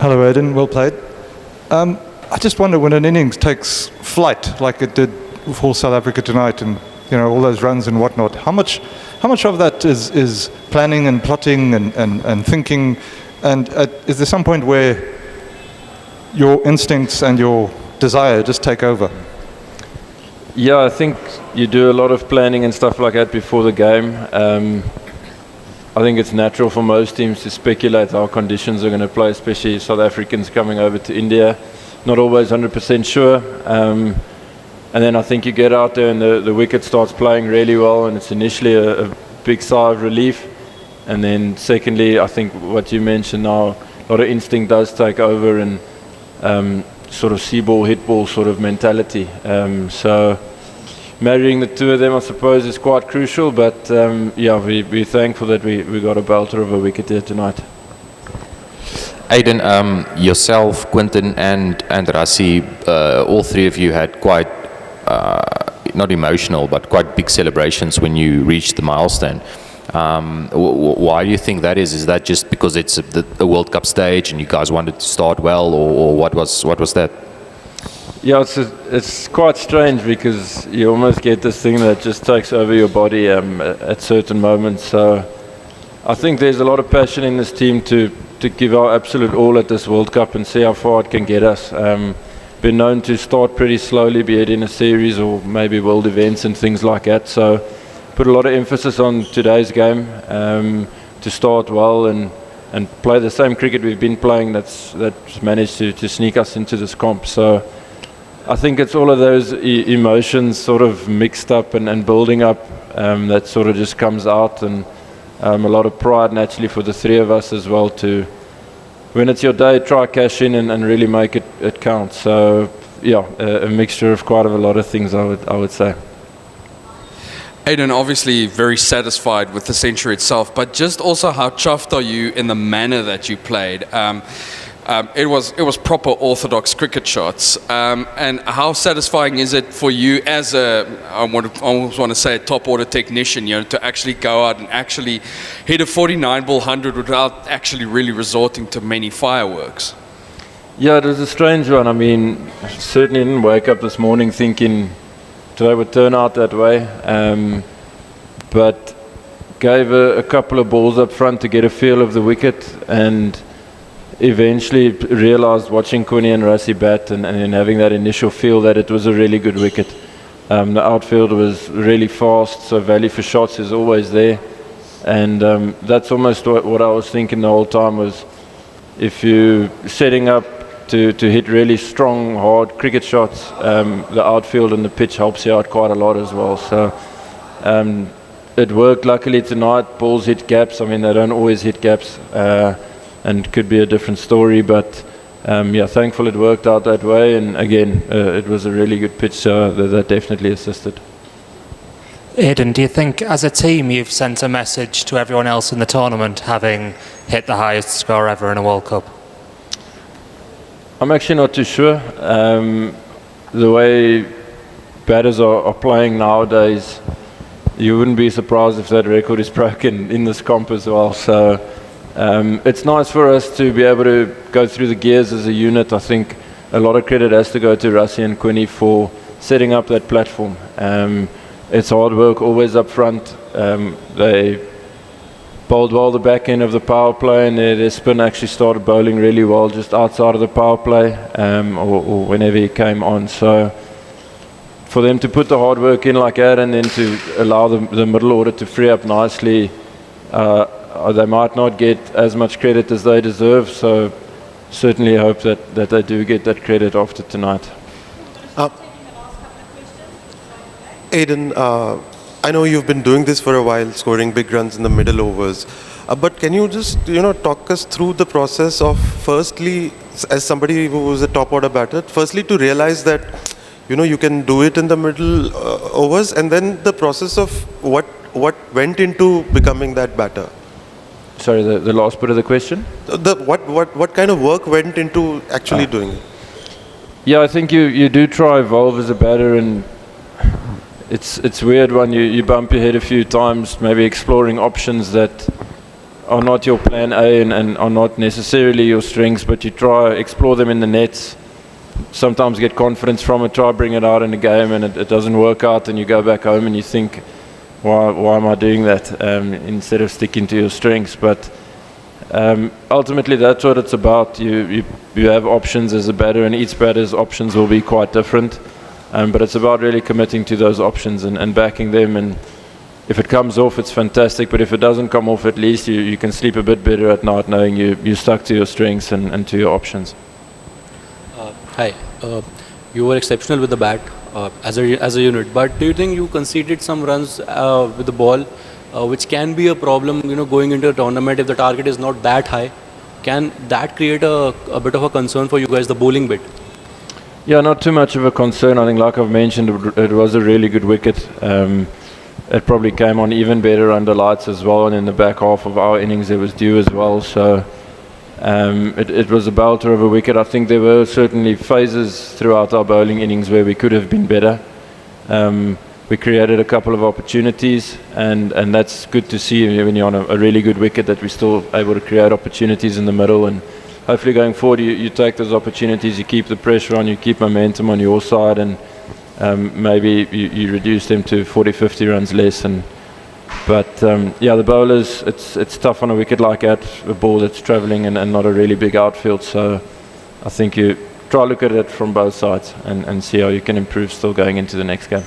Hello, Aiden. Well played. I just wonder when an innings takes flight, like it did for South Africa tonight, and all those runs and whatnot, how much of that is planning and plotting and thinking, and is there some point where your instincts and your desire just take over? Yeah, I think you do a lot of planning and stuff like that before the game. I think it's natural for most teams to speculate how conditions are going to play, especially South Africans coming over to India. Not always 100% sure. And then I think you get out there and the wicket starts playing really well, and it's initially a big sigh of relief. And then secondly, I think what you mentioned now, a lot of instinct does take over, and sort of see ball, hit ball sort of mentality. So marrying the two of them, I suppose, is quite crucial. But yeah, we're thankful that we got a belter of a wicket there tonight. Aiden, yourself, Quinton, and Rassie, all three of you had quite not emotional, but quite big celebrations when you reached the milestone. Why do you think that is? Is that just because it's the World Cup stage and you guys wanted to start well, or what was that? Yeah, it's quite strange because you almost get this thing that just takes over your body at certain moments. So I think there's a lot of passion in this team to give our absolute all at this World Cup and see how far it can get us. Been known to start pretty slowly, be it in a series or maybe world events and things like that. So put a lot of emphasis on today's game to start well and play the same cricket we've been playing that's managed to sneak us into this comp. So I think it's all of those emotions sort of mixed up and building up that sort of just comes out, and a lot of pride naturally for the three of us as well to, when it's your day, try cash in and really make it count. So yeah, a mixture of quite a lot of things, I would say. Aiden, obviously very satisfied with the century itself, but just also how chuffed are you in the manner that you played? It was proper orthodox cricket shots, and how satisfying is it for you as I almost want to say a top order technician, to actually go out and actually hit a 49 ball 100 without actually really resorting to many fireworks? Yeah, it was a strange one. I mean, certainly didn't wake up this morning thinking today would turn out that way, but gave a couple of balls up front to get a feel of the wicket, and eventually realised watching Quinny and Rassie bat and having that initial feel that it was a really good wicket. The outfield was really fast, so value for shots is always there, and that's almost what I was thinking the whole time was, if you're setting up to hit really strong, hard cricket shots, the outfield and the pitch helps you out quite a lot as well. So it worked luckily tonight. Balls hit gaps. I mean, they don't always hit gaps, and could be a different story, but yeah, thankful it worked out that way. And again, it was a really good pitch, so that definitely assisted. Aiden, do you think as a team you've sent a message to everyone else in the tournament, having hit the highest score ever in a World Cup? I'm actually not too sure. The way batters are playing nowadays, you wouldn't be surprised if that record is broken in this comp as well. So it's nice for us to be able to go through the gears as a unit. I think a lot of credit has to go to Rassie and Quinny for setting up that platform. It's hard work always up front. They bowled well the back end of the power play, and their spin actually started bowling really well just outside of the power play, or whenever he came on. So for them to put the hard work in like that, and then to allow the middle order to free up nicely, they might not get as much credit as they deserve. So certainly hope that they do get that credit after tonight. Aiden, I know you've been doing this for a while, scoring big runs in the middle overs. But can you just, talk us through the process of, firstly, as somebody who was a top order batter, firstly to realize that, you can do it in the middle overs, and then the process of what went into becoming that batter? Sorry, the last bit of the question? What kind of work went into actually doing it? Yeah, I think you do try evolve as a batter, and it's weird when you bump your head a few times, maybe exploring options that are not your plan A and are not necessarily your strengths, but you try explore them in the nets. Sometimes get confidence from it, try bring it out in the game, and it doesn't work out, and you go back home and you think, why am I doing that, instead of sticking to your strengths. But ultimately that's what it's about. You have options as a batter, and each batter's options will be quite different, but it's about really committing to those options and backing them, and if it comes off, it's fantastic, but if it doesn't come off, at least you can sleep a bit better at night knowing you stuck to your strengths and to your options. Hi, you were exceptional with the bat as a unit, but do you think you conceded some runs with the ball, which can be a problem, going into a tournament if the target is not that high? Can that create a bit of a concern for you guys, the bowling bit? Yeah, not too much of a concern. I think, like I've mentioned, it was a really good wicket. It probably came on even better under lights as well, and in the back half of our innings it was due as well. So it was a belter of a wicket. I think there were certainly phases throughout our bowling innings where we could have been better. We created a couple of opportunities, and that's good to see when you're on a really good wicket, that we're still able to create opportunities in the middle. And hopefully going forward you take those opportunities, you keep the pressure on, you keep momentum on your side, and maybe you reduce them to 40-50 runs less. But the bowlers, it's tough on a wicket like that, a ball that's travelling and not a really big outfield. So I think you try to look at it from both sides and see how you can improve still going into the next game.